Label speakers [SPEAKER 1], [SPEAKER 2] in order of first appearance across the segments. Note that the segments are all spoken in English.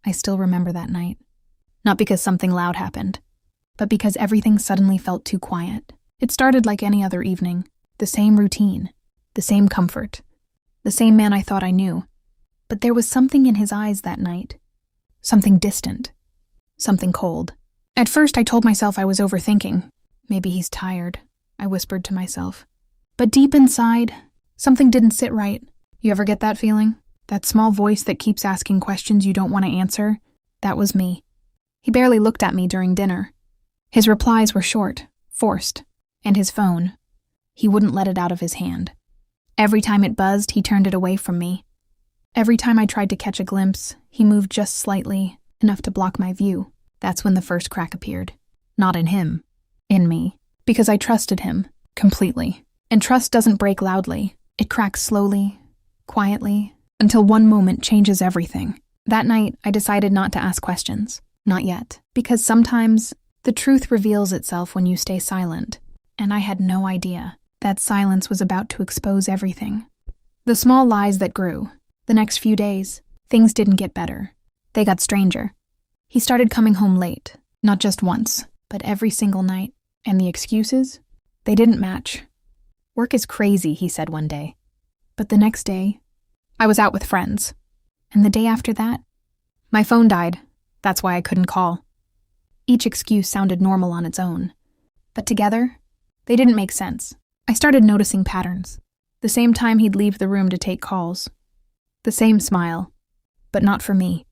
[SPEAKER 1] I still remember that night. Not because something loud happened, but because everything suddenly felt too quiet. It started like any other evening, the same routine, the same comfort, the same man I thought I knew. But there was something in his eyes that night. Something distant. Something cold. At first I told myself I was overthinking. Maybe he's tired, I whispered to myself. But deep inside, something didn't sit right. You ever get that feeling? That small voice that keeps asking questions you don't want to answer? That was me. He barely looked at me during dinner. His replies were short, forced, and his phone. He wouldn't let it out of his hand. Every time it buzzed, he turned it away from me. Every time I tried to catch a glimpse, he moved just slightly, enough to block my view. That's when the first crack appeared. Not in him, in me. Because I trusted him, completely. And trust doesn't break loudly. It cracks slowly, quietly, until one moment changes everything. That night, I decided not to ask questions. Not yet. Because sometimes the truth reveals itself when you stay silent. And I had no idea that silence was about to expose everything. The small lies that grew. The next few days, things didn't get better. They got stranger. He started coming home late, not just once, but every single night. And the excuses? They didn't match. Work is crazy, he said one day. But the next day, I was out with friends. And the day after that, my phone died. That's why I couldn't call. Each excuse sounded normal on its own. But together, they didn't make sense. I started noticing patterns. The same time he'd leave the room to take calls. The same smile, but not for me.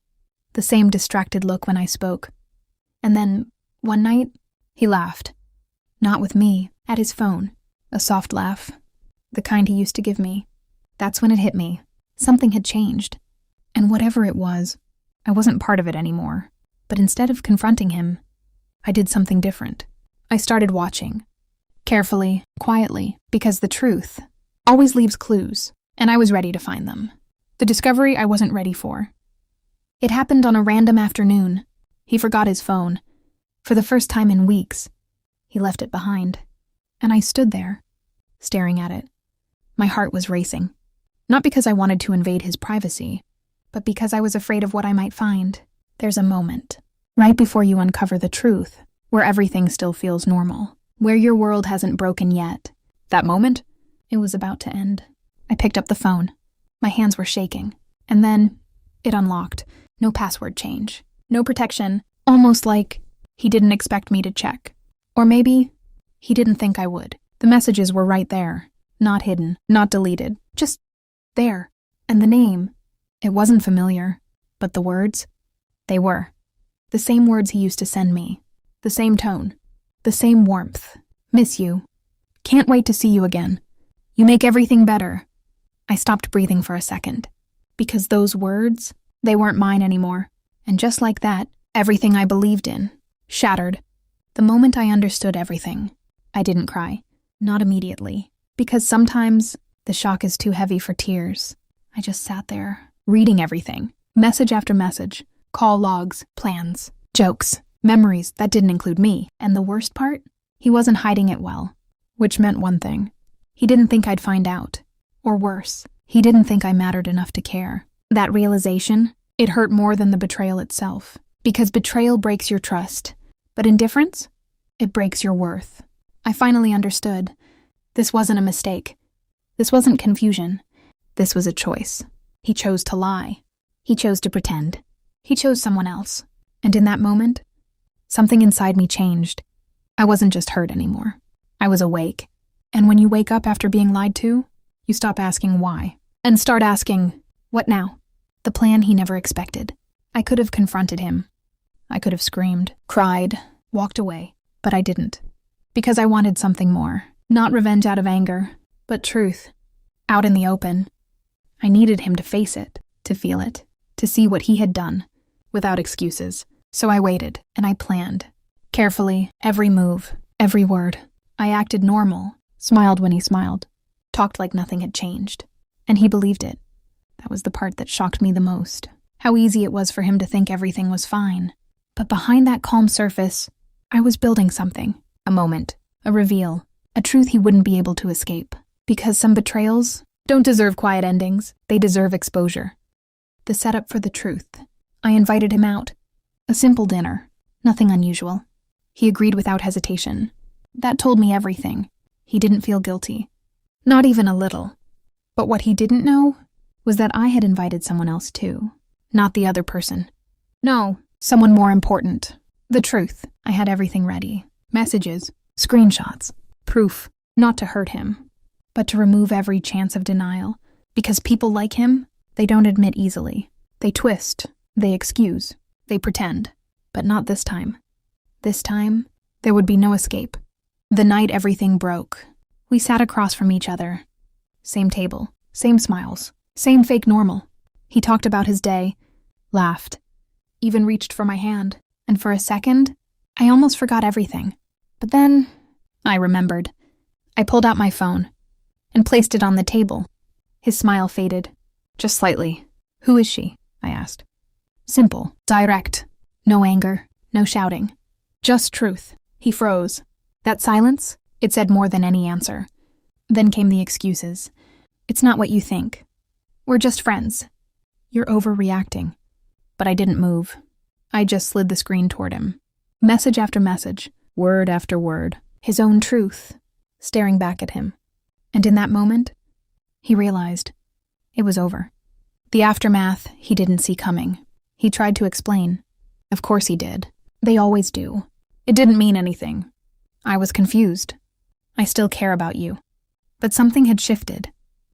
[SPEAKER 1] The same distracted look when I spoke. And then, one night, he laughed. Not with me, at his phone. A soft laugh. The kind he used to give me. That's when it hit me. Something had changed. And whatever it was, I wasn't part of it anymore. But instead of confronting him, I did something different. I started watching. Carefully, quietly, because the truth always leaves clues, and I was ready to find them. The discovery I wasn't ready for. It happened on a random afternoon. He forgot his phone. For the first time in weeks, he left it behind. And I stood there, staring at it. My heart was racing. Not because I wanted to invade his privacy, but because I was afraid of what I might find. There's a moment, right before you uncover the truth, where everything still feels normal, where your world hasn't broken yet. That moment? It was about to end. I picked up the phone. My hands were shaking. And then, it unlocked. No password change. No protection. Almost like he didn't expect me to check. Or maybe he didn't think I would. The messages were right there. Not hidden. Not deleted. Just there. And the name. It wasn't familiar. But the words? They were. The same words he used to send me. The same tone. The same warmth. Miss you. Can't wait to see you again. You make everything better. I stopped breathing for a second. Because those words, they weren't mine anymore. And just like that, everything I believed in, shattered. The moment I understood everything, I didn't cry. Not immediately. Because sometimes the shock is too heavy for tears. I just sat there, reading everything. Message after message. Call logs, plans, jokes, memories that didn't include me. And the worst part? He wasn't hiding it well. Which meant one thing. He didn't think I'd find out. Or worse, he didn't think I mattered enough to care. That realization, it hurt more than the betrayal itself. Because betrayal breaks your trust. But indifference? It breaks your worth. I finally understood. This wasn't a mistake. This wasn't confusion. This was a choice. He chose to lie. He chose to pretend. He chose someone else. And in that moment, something inside me changed. I wasn't just hurt anymore. I was awake. And when you wake up after being lied to, you stop asking why. And start asking, what now? The plan he never expected. I could have confronted him. I could have screamed, cried, walked away. But I didn't. Because I wanted something more. Not revenge out of anger, but truth. Out in the open. I needed him to face it, to feel it, to see what he had done, without excuses. So I waited, and I planned. Carefully, every move, every word. I acted normal, smiled when he smiled, talked like nothing had changed. And he believed it. That was the part that shocked me the most. How easy it was for him to think everything was fine. But behind that calm surface, I was building something. A moment, a reveal, a truth he wouldn't be able to escape. Because some betrayals don't deserve quiet endings, they deserve exposure. The setup for the truth I invited him out. A simple dinner. Nothing unusual. He agreed without hesitation. That told me everything. He didn't feel guilty. Not even a little. But what he didn't know was that I had invited someone else too. Not the other person. No, someone more important. The truth. I had everything ready. Messages, screenshots, proof. Not to hurt him, but to remove every chance of denial. Because people like him, they don't admit easily. They twist, they excuse, they pretend. But not this time. This time, there would be no escape. The night everything broke, we sat across from each other. Same table, same smiles, same fake normal. He talked about his day, laughed, even reached for my hand. And for a second, I almost forgot everything. But then, I remembered. I pulled out my phone and placed it on the table. His smile faded, just slightly. Who is she? I asked. Simple, direct. No anger, no shouting. Just truth. He froze. That silence, it said more than any answer. Then came the excuses. It's not what you think. We're just friends. You're overreacting. But I didn't move. I just slid the screen toward him. Message after message, word after word. His own truth, staring back at him. And in that moment, he realized it was over. The aftermath he didn't see coming. He tried to explain. Of course he did. They always do. It didn't mean anything. I was confused. I still care about you. But something had shifted.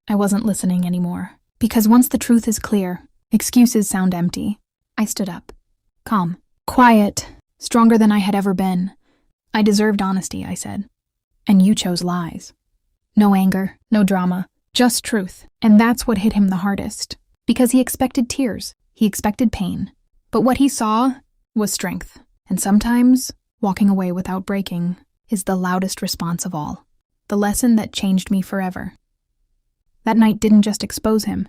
[SPEAKER 1] I wasn't listening anymore. Because once the truth is clear, excuses sound empty. I stood up. Calm. Quiet. Stronger than I had ever been. I deserved honesty, I said. And you chose lies. No anger, no drama, just truth. And that's what hit him the hardest. Because he expected tears. He expected pain. But what he saw was strength. And sometimes, walking away without breaking is the loudest response of all. The lesson that changed me forever. That night didn't just expose him.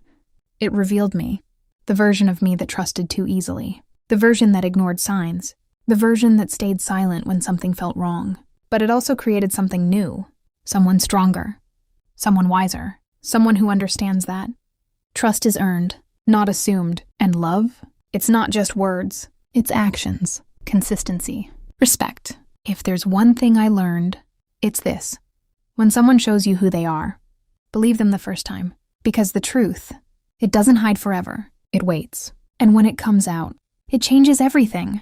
[SPEAKER 1] It revealed me. The version of me that trusted too easily. The version that ignored signs. The version that stayed silent when something felt wrong. But it also created something new. Someone stronger. Someone wiser. Someone who understands that. Trust is earned, not assumed. And love? It's not just words. It's actions. Consistency. Respect. If there's one thing I learned, it's this. When someone shows you who they are, believe them the first time. Because the truth, it doesn't hide forever. It waits. And when it comes out, it changes everything.